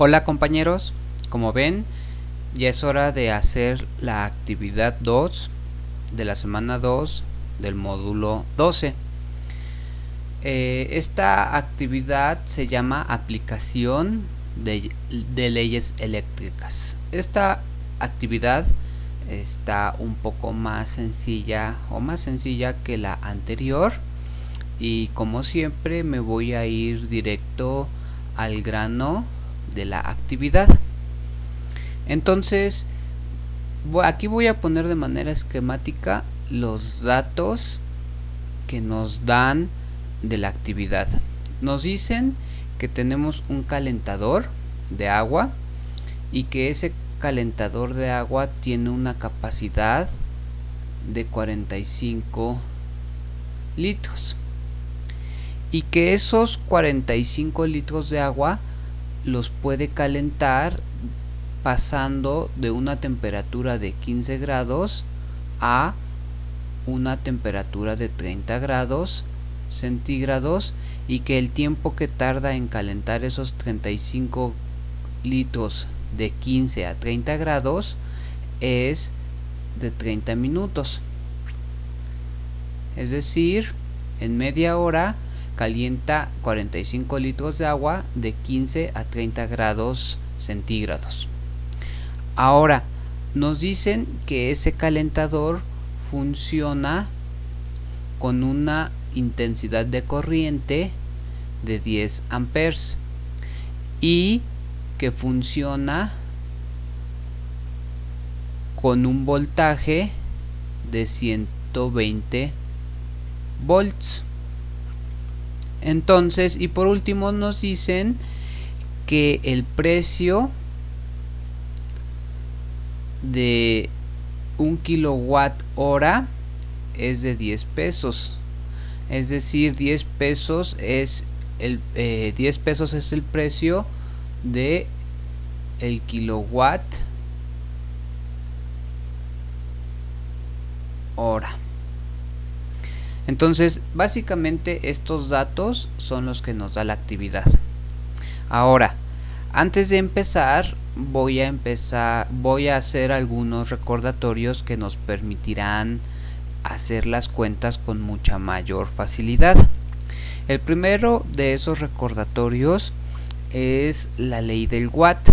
Hola compañeros, como ven, ya es hora de hacer la actividad 2 de la semana 2 del módulo 12. Esta actividad se llama aplicación de leyes eléctricas. Esta actividad está un poco más sencilla que la anterior, y como siempre me voy a ir directo al grano de la actividad. Entonces aquí voy a poner de manera esquemática los datos que nos dan de la actividad. Nos dicen que tenemos un calentador de agua y que ese calentador de agua tiene una capacidad de 45 litros y que esos 45 litros de agua los puede calentar pasando de una temperatura de 15 grados a una temperatura de 30 grados centígrados, y que el tiempo que tarda en calentar esos 35 litros de 15 a 30 grados es de 30 minutos. Es decir, en media hora calienta 45 litros de agua de 15 a 30 grados centígrados. Ahora, nos dicen que ese calentador funciona con una intensidad de corriente de 10 amperes y que funciona con un voltaje de 120 volts. Entonces, y por último nos dicen que el precio de 1 kilowatt hora es de 10 pesos. Es decir, 10 pesos es el precio de el kilowatt hora. Entonces, básicamente estos datos son los que nos da la actividad. Ahora, antes de empezar, voy a hacer algunos recordatorios que nos permitirán hacer las cuentas con mucha mayor facilidad. El primero de esos recordatorios es la ley del watt.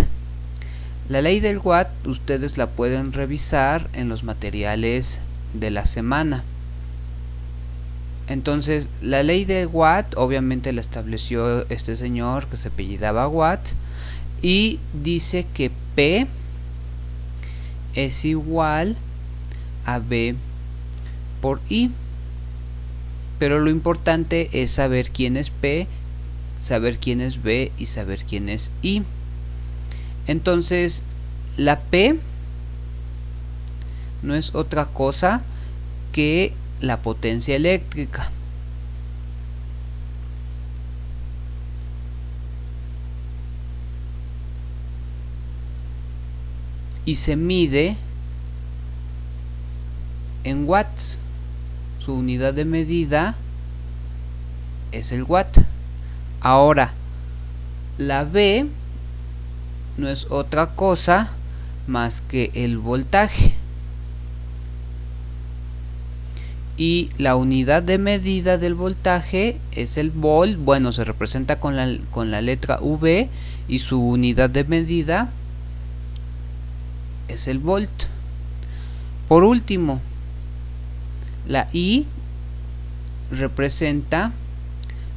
La ley del watt ustedes la pueden revisar en los materiales de la semana. Entonces, la ley de Watt obviamente la estableció este señor que se apellidaba Watt, y dice que P es igual a B por I. Pero lo importante es saber quién es P, saber quién es B y saber quién es I. Entonces, la P no es otra cosa que la potencia eléctrica. Y se mide en watts. Su unidad de medida es el watt. Ahora, la B no es otra cosa más que el voltaje. Y la unidad de medida del voltaje es el volt. Bueno, se representa con la letra V, y su unidad de medida es el volt. Por último, la I representa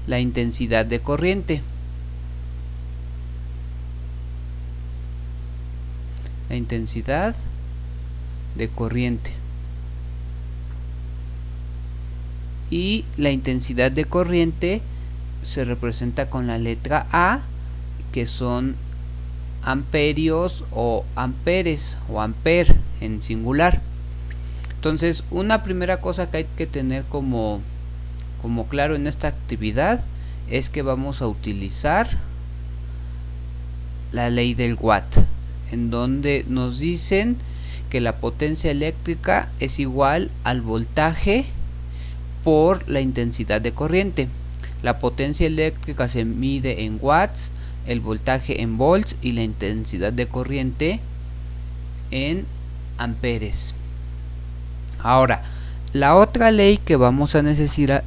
la intensidad de corriente. La intensidad de corriente. Y la intensidad de corriente se representa con la letra A, que son amperios o amperes o ampere en singular. Entonces, una primera cosa que hay que tener como claro en esta actividad es que vamos a utilizar la ley del watt, en donde nos dicen que la potencia eléctrica es igual al voltaje por la intensidad de corriente. La potencia eléctrica se mide en watts, el voltaje en volts y la intensidad de corriente en amperes. Ahora, la otra ley que vamos a necesitar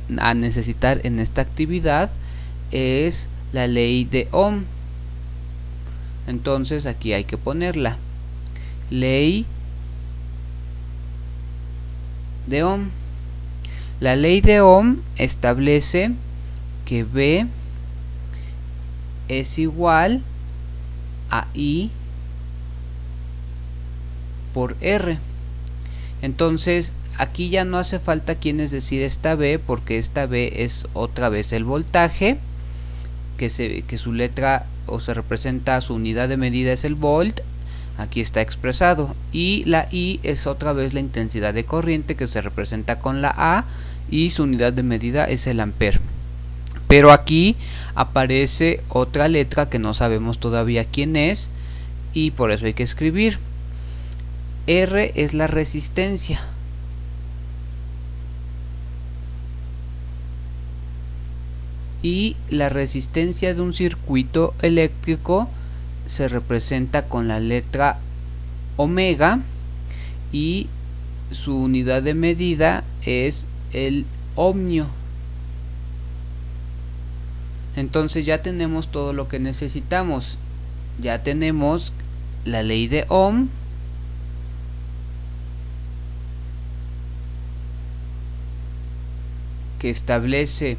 en esta actividad es la ley de Ohm. Entonces aquí hay que ponerla. Ley de Ohm. La ley de Ohm establece que V es igual a I por R. Entonces aquí ya no hace falta quién es decir esta V, porque esta V es otra vez el voltaje, que su letra o se representa, su unidad de medida es el volt, aquí está expresado, y la I es otra vez la intensidad de corriente, que se representa con la A, y su unidad de medida es el ampere. Pero aquí aparece otra letra que no sabemos todavía quién es, y por eso hay que escribir. R es la resistencia. Y la resistencia de un circuito eléctrico se representa con la letra omega, y su unidad de medida es el ohmio. Entonces ya tenemos todo lo que necesitamos. Ya tenemos la ley de Ohm, que establece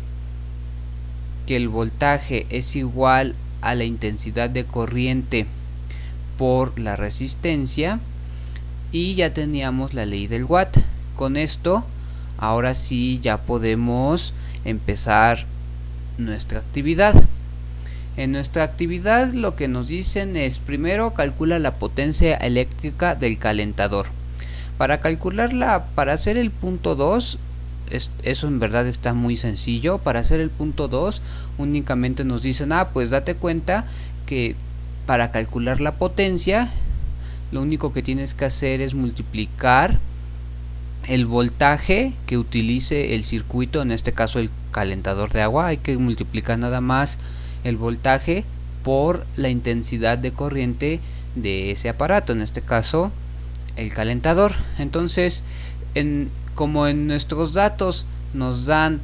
que el voltaje es igual a la intensidad de corriente por la resistencia, y ya teníamos la ley del watt. Con esto ahora sí ya podemos empezar nuestra actividad. En nuestra actividad lo que nos dicen es: primero calcula la potencia eléctrica del calentador. Para calcularla, para hacer el punto 2, eso en verdad está muy sencillo. Para hacer el punto 2 únicamente nos dicen: pues date cuenta que para calcular la potencia lo único que tienes que hacer es multiplicar el voltaje que utilice el circuito, en este caso el calentador de agua. Hay que multiplicar nada más el voltaje por la intensidad de corriente de ese aparato, en este caso el calentador. Entonces, como en nuestros datos nos dan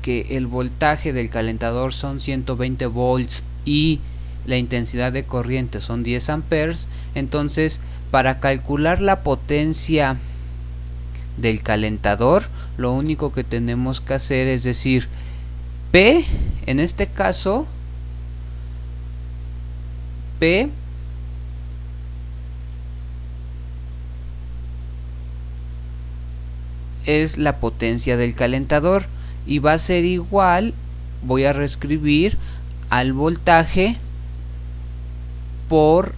que el voltaje del calentador son 120 volts y la intensidad de corriente son 10 amperes, entonces para calcular la potencia del calentador lo único que tenemos que hacer es decir P, en este caso P es la potencia del calentador y va a ser igual, voy a reescribir, al voltaje por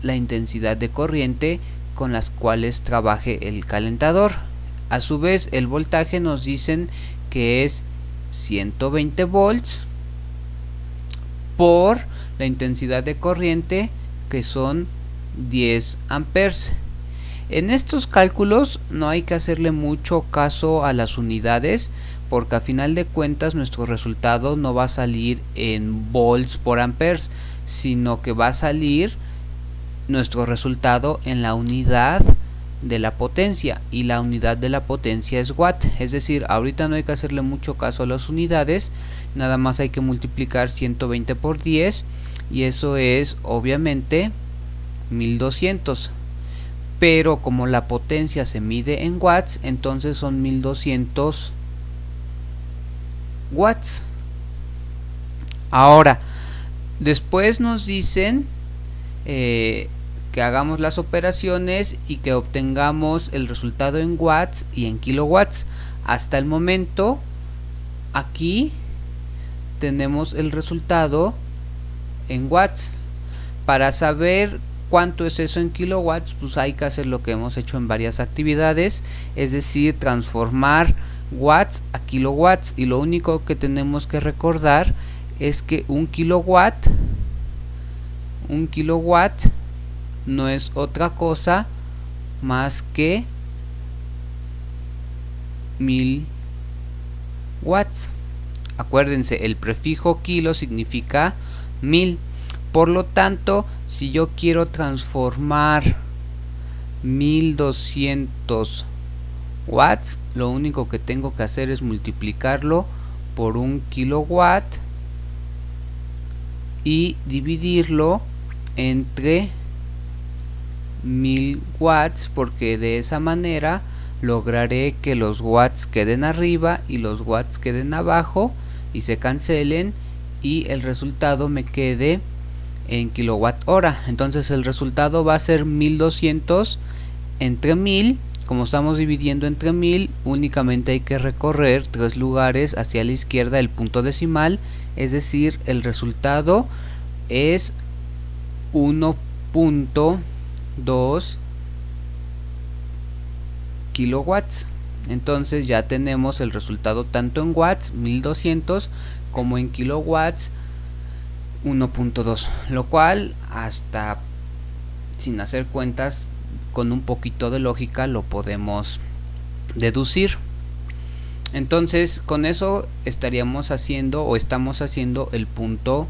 la intensidad de corriente con las cuales trabaje el calentador. A su vez el voltaje nos dicen que es 120 volts por la intensidad de corriente, que son 10 amperes. En estos cálculos no hay que hacerle mucho caso a las unidades, porque a final de cuentas nuestro resultado no va a salir en volts por amperes, sino que va a salir nuestro resultado en la unidad de la potencia, y la unidad de la potencia es watt. Es decir, ahorita no hay que hacerle mucho caso a las unidades, nada más hay que multiplicar 120 por 10 y eso es obviamente 1200. Pero como la potencia se mide en watts, entonces son 1200 watts. Ahora, después nos dicen que hagamos las operaciones y que obtengamos el resultado en watts y en kilowatts. Hasta el momento aquí tenemos el resultado en watts. Para saber cuánto es eso en kilowatts, pues hay que hacer lo que hemos hecho en varias actividades, es decir, transformar watts a kilowatts, y lo único que tenemos que recordar es que un kilowatt no es otra cosa más que 1000 watts. Acuérdense, el prefijo kilo significa 1000. Por lo tanto, si yo quiero transformar 1200 watts, lo único que tengo que hacer es multiplicarlo por 1 kilowatt y dividirlo entre 1000 watts, porque de esa manera lograré que los watts queden arriba y los watts queden abajo y se cancelen, y el resultado me quede en kilowatt hora. Entonces el resultado va a ser 1200 entre 1000. Como estamos dividiendo entre 1000, únicamente hay que recorrer 3 lugares hacia la izquierda del punto decimal, es decir, el resultado es 1.2 kilowatts. Entonces ya tenemos el resultado tanto en watts 1200 como en kilowatts 1.2, lo cual hasta sin hacer cuentas, con un poquito de lógica lo podemos deducir. Entonces con eso estaríamos haciendo o estamos haciendo el punto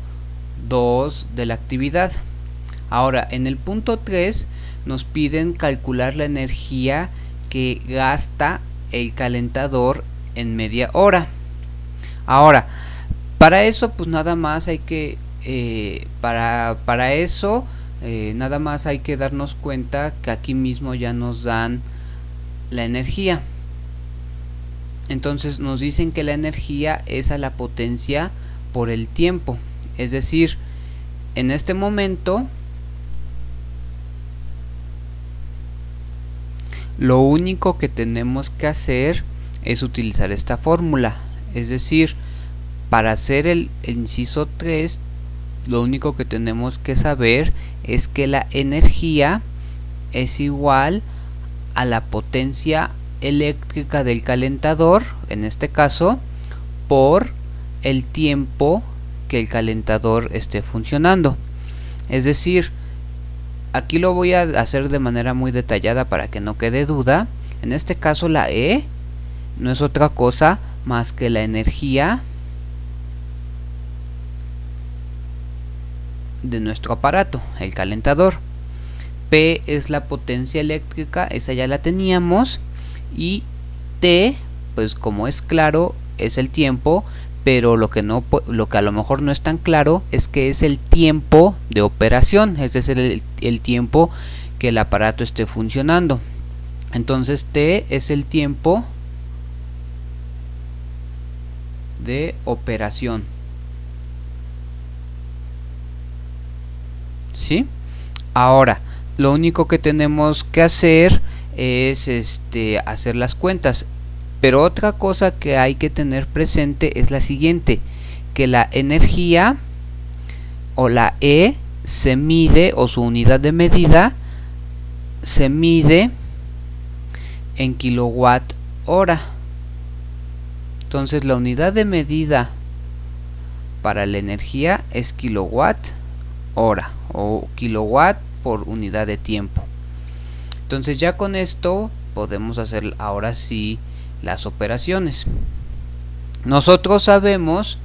2 de la actividad. Ahora en el punto 3 nos piden calcular la energía que gasta el calentador en media hora. Ahora para eso pues nada más hay que para eso nada más hay que darnos cuenta que aquí mismo ya nos dan la energía. Entonces nos dicen que la energía es a la potencia por el tiempo, es decir, en este momento lo único que tenemos que hacer es utilizar esta fórmula, es decir, para hacer el inciso 3 lo único que tenemos que saber es que la energía es igual a la potencia eléctrica del calentador, en este caso, por el tiempo que el calentador esté funcionando. Es decir, aquí lo voy a hacer de manera muy detallada para que no quede duda. En este caso la E no es otra cosa más que la energía de nuestro aparato, el calentador. P es la potencia eléctrica, esa ya la teníamos, y T, pues como es claro, es el tiempo, pero lo que a lo mejor no es tan claro es que es el tiempo de operación, es decir, el tiempo que el aparato esté funcionando. Entonces T es el tiempo de operación. ¿Sí? Ahora lo único que tenemos que hacer es hacer las cuentas, pero otra cosa que hay que tener presente es la siguiente, que la energía o la E se mide, o su unidad de medida se mide en kilowatt hora. Entonces la unidad de medida para la energía es kilowatt hora o kilowatt por unidad de tiempo. Entonces ya con esto podemos hacer ahora sí las operaciones. Nosotros sabemos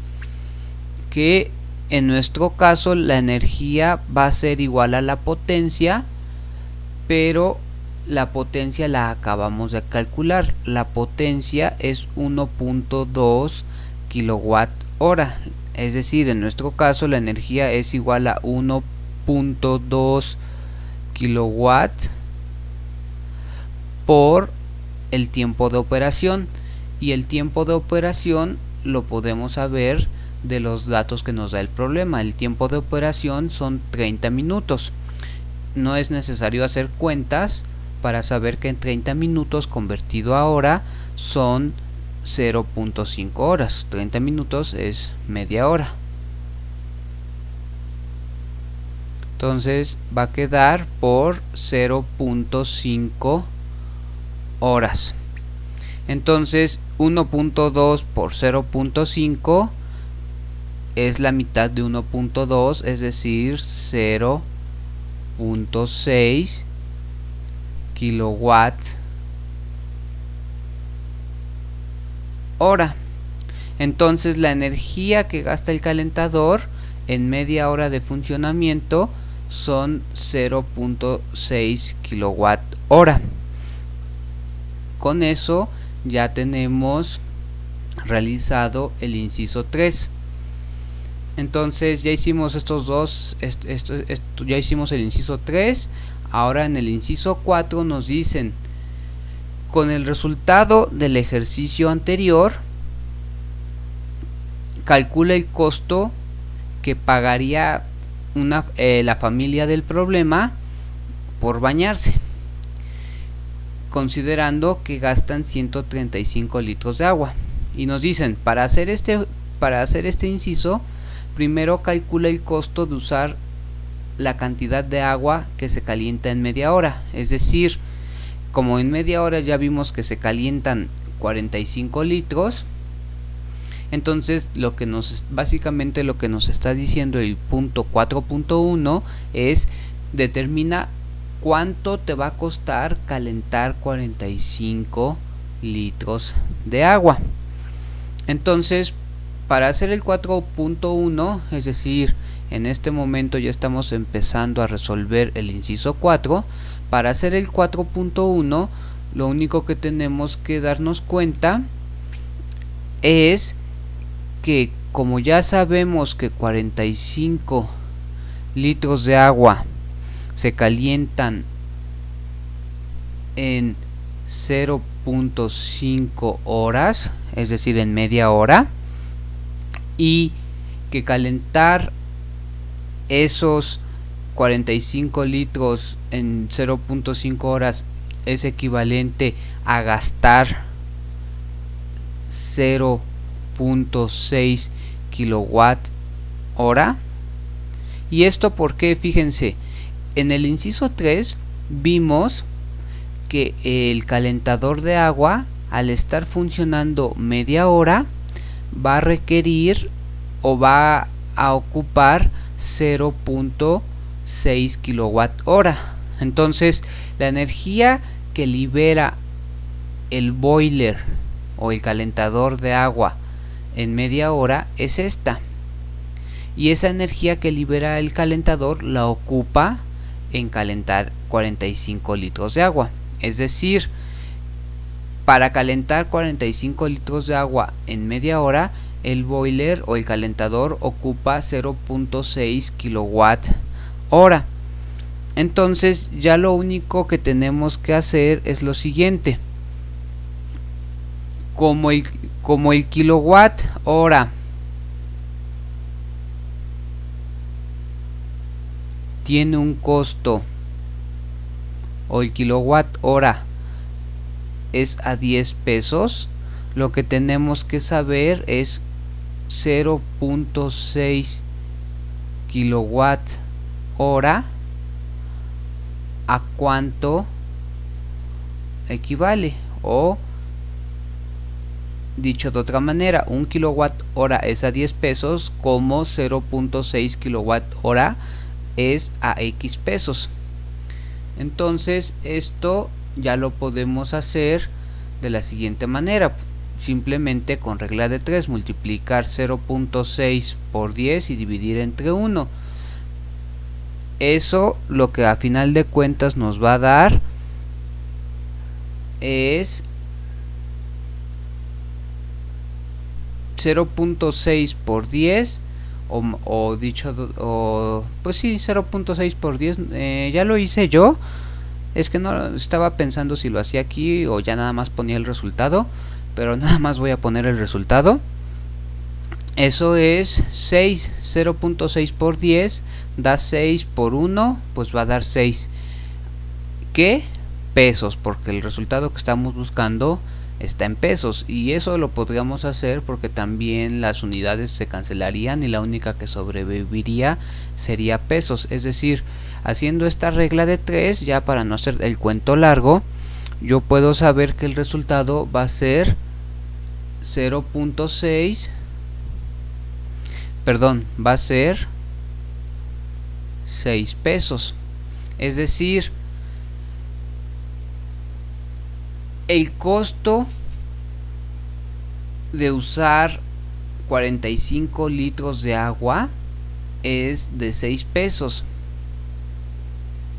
que en nuestro caso la energía va a ser igual a la potencia, pero la potencia la acabamos de calcular. La potencia es 1.2 kilowatt hora, es decir, en nuestro caso la energía es igual a 1.2 kilowatt por el tiempo de operación, y el tiempo de operación lo podemos saber de los datos que nos da el problema. El tiempo de operación son 30 minutos. No es necesario hacer cuentas para saber que en 30 minutos convertido a hora son 0.5 horas. 30 minutos es media hora. Entonces va a quedar por 0.5 horas. Entonces 1.2 por 0.5 es la mitad de 1.2, es decir, 0.6 kilowatt hora. Entonces la energía que gasta el calentador en media hora de funcionamiento son 0.6 kilowatt hora. Con eso ya tenemos realizado el inciso 3. Entonces ya hicimos estos dos, ya hicimos el inciso 3. Ahora en el inciso 4 nos dicen: con el resultado del ejercicio anterior, calcula el costo que pagaría la familia del problema por bañarse, considerando que gastan 135 litros de agua. Y nos dicen, para hacer este inciso, primero calcula el costo de usar la cantidad de agua que se calienta en media hora. Es decir, como en media hora ya vimos que se calientan 45 litros, entonces básicamente lo que nos está diciendo el punto 4.1 es: determina cuánto te va a costar calentar 45 litros de agua. Entonces, para hacer el 4.1, es decir, en este momento ya estamos empezando a resolver el inciso 4. Para hacer el 4.1, lo único que tenemos que darnos cuenta es que, como ya sabemos que 45 litros de agua se calientan en 0.5 horas, es decir, en media hora, y que calentar esos 45 litros en 0.5 horas es equivalente a gastar 0.6 kilowatt hora. Y esto porque, fíjense, en el inciso 3 vimos que el calentador de agua, al estar funcionando media hora, va a requerir o va a ocupar 0.6 kilowatt hora. Entonces, la energía que libera el boiler o el calentador de agua en media hora es esta, y esa energía que libera el calentador la ocupa en calentar 45 litros de agua. Es decir, para calentar 45 litros de agua en media hora, el boiler o el calentador ocupa 0.6 kilowatt hora. Entonces ya lo único que tenemos que hacer es lo siguiente: como el kilowatt hora tiene un costo, o el kilowatt hora es a 10 pesos, lo que tenemos que saber es 0.6 kilowatt hora a cuánto equivale, o dicho de otra manera, un kilowatt hora es a 10 pesos, como 0.6 kilowatt hora es a X pesos. Entonces esto ya lo podemos hacer de la siguiente manera: simplemente con regla de 3 multiplicar 0.6 por 10 y dividir entre 1. Eso lo que a final de cuentas nos va a dar es 0.6 por 10, pues sí, 0.6 por 10. Ya lo hice yo, es que no estaba pensando si lo hacía aquí o ya nada más ponía el resultado, pero nada más voy a poner el resultado. Eso es 6, 0.6 por 10 da 6 por 1, pues va a dar 6. ¿Qué? Pesos, porque el resultado que estamos buscando está en pesos, y eso lo podríamos hacer porque también las unidades se cancelarían y la única que sobreviviría sería pesos. Es decir, haciendo esta regla de 3, ya para no hacer el cuento largo, yo puedo saber que el resultado va a ser 0.6, perdón, va a ser 6 pesos. Es decir, el costo de usar 45 litros de agua es de 6 pesos.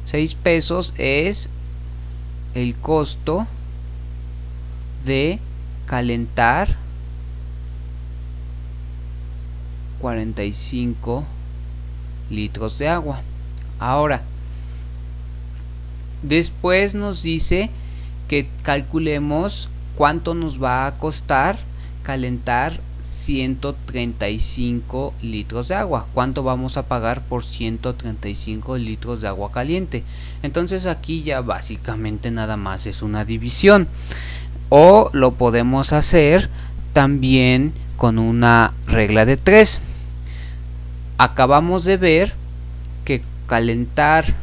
6 pesos es el costo de calentar 45 litros de agua. Ahora, después nos dice que calculemos cuánto nos va a costar calentar 135 litros de agua. ¿Cuánto vamos a pagar por 135 litros de agua caliente? Entonces aquí ya básicamente nada más es una división. O lo podemos hacer también con una regla de 3. Acabamos de ver que calentar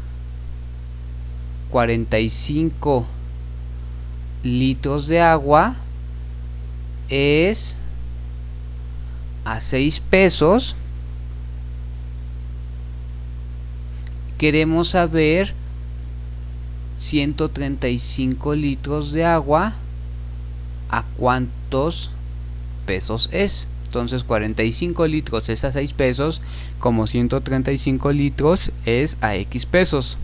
45 litros de agua es a 6 pesos. Queremos saber 135 litros de agua a cuántos pesos es. Entonces 45 litros es a 6 pesos, como 135 litros es a X pesos.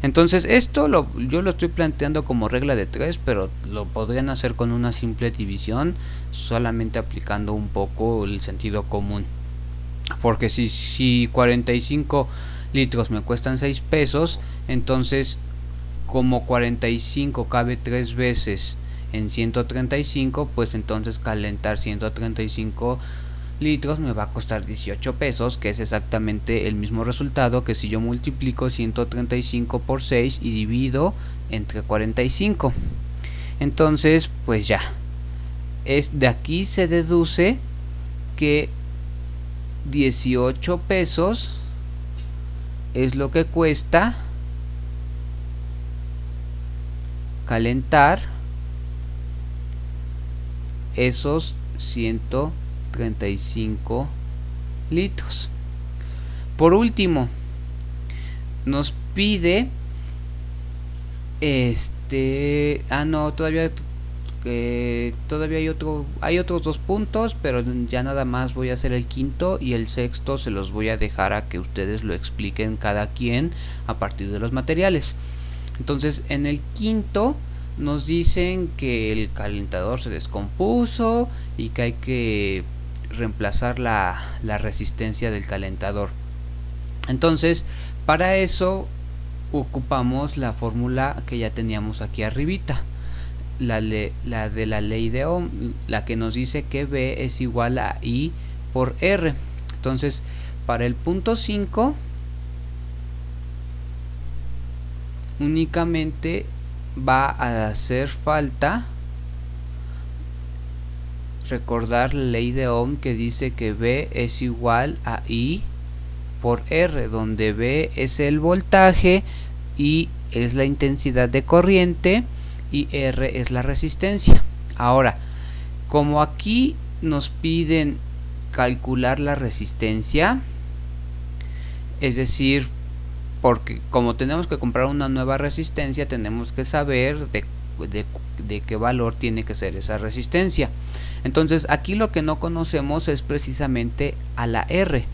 Entonces esto yo lo estoy planteando como regla de 3, pero lo podrían hacer con una simple división, solamente aplicando un poco el sentido común. Porque si 45 litros me cuestan 6 pesos, entonces como 45 cabe 3 veces en 135, pues entonces calentar 135 litros me va a costar 18 pesos, que es exactamente el mismo resultado que si yo multiplico 135 por 6 y divido entre 45. Entonces pues ya, de aquí se deduce que 18 pesos es lo que cuesta calentar esos 135 litros. Por último, nos pide todavía hay otros 2 puntos, pero ya nada más voy a hacer el quinto, y el sexto se los voy a dejar a que ustedes lo expliquen cada quien a partir de los materiales. Entonces, en el quinto nos dicen que el calentador se descompuso y que hay que reemplazar la resistencia del calentador. Entonces, para eso ocupamos la fórmula que ya teníamos aquí arribita, la de la ley de Ohm, la que nos dice que B es igual a I por R. Entonces, para el punto 5 únicamente va a hacer falta recordar la ley de Ohm, que dice que B es igual a I por R, donde B es el voltaje, I es la intensidad de corriente y R es la resistencia. Ahora, como aquí nos piden calcular la resistencia, es decir, porque como tenemos que comprar una nueva resistencia, tenemos que saber de qué valor tiene que ser esa resistencia. Entonces aquí lo que no conocemos es precisamente a la R.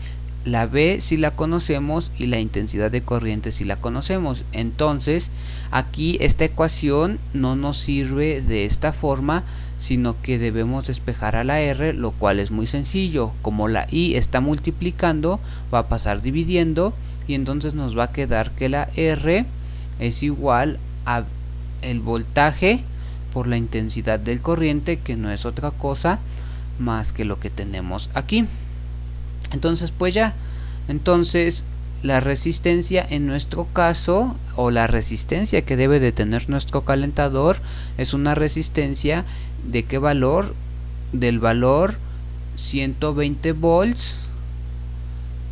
La B sí la conocemos y la intensidad de corriente sí la conocemos. Entonces aquí esta ecuación no nos sirve de esta forma, sino que debemos despejar a la R, lo cual es muy sencillo. Como la I está multiplicando, va a pasar dividiendo, y entonces nos va a quedar que la R es igual a el voltaje por la intensidad del corriente, que no es otra cosa más que lo que tenemos aquí. Entonces pues ya, entonces la resistencia en nuestro caso, o la resistencia que debe de tener nuestro calentador, es una resistencia de qué valor, del valor 120 volts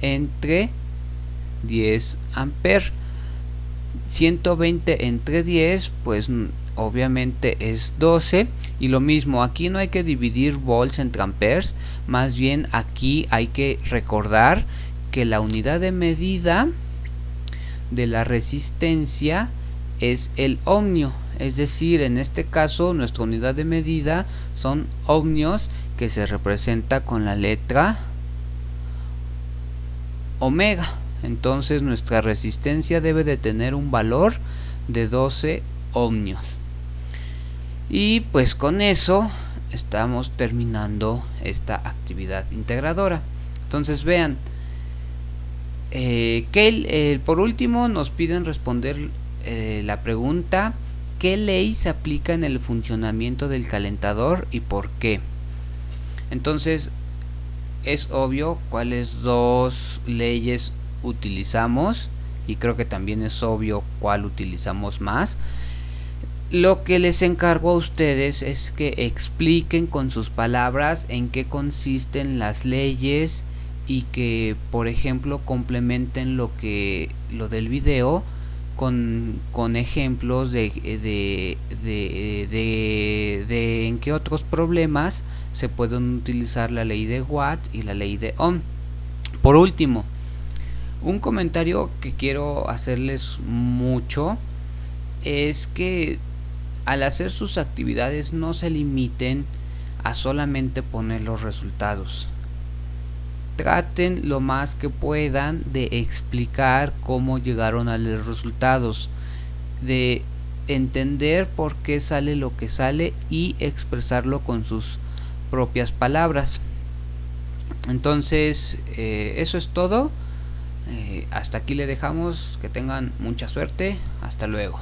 entre 10 amperes. 120 entre 10 pues obviamente es 12, y lo mismo, aquí no hay que dividir volts entre amperes, más bien aquí hay que recordar que la unidad de medida de la resistencia es el ohmio, es decir, en este caso nuestra unidad de medida son ohmios, que se representa con la letra ohmega. Entonces nuestra resistencia debe de tener un valor de 12 ohmios. Y pues con eso estamos terminando esta actividad integradora. Entonces vean, por último nos piden responder la pregunta: ¿qué ley se aplica en el funcionamiento del calentador y por qué? Entonces es obvio cuáles dos leyes utilizamos, y creo que también es obvio cuál utilizamos más. Lo que les encargo a ustedes es que expliquen con sus palabras en qué consisten las leyes y que, por ejemplo, complementen lo del video con ejemplos de en qué otros problemas se pueden utilizar la ley de Watt y la ley de Ohm. Por último, un comentario que quiero hacerles mucho es que al hacer sus actividades no se limiten a solamente poner los resultados. Traten lo más que puedan de explicar cómo llegaron a los resultados, de entender por qué sale lo que sale y expresarlo con sus propias palabras. Entonces eso es todo. Hasta aquí le dejamos. Que tengan mucha suerte. Hasta luego.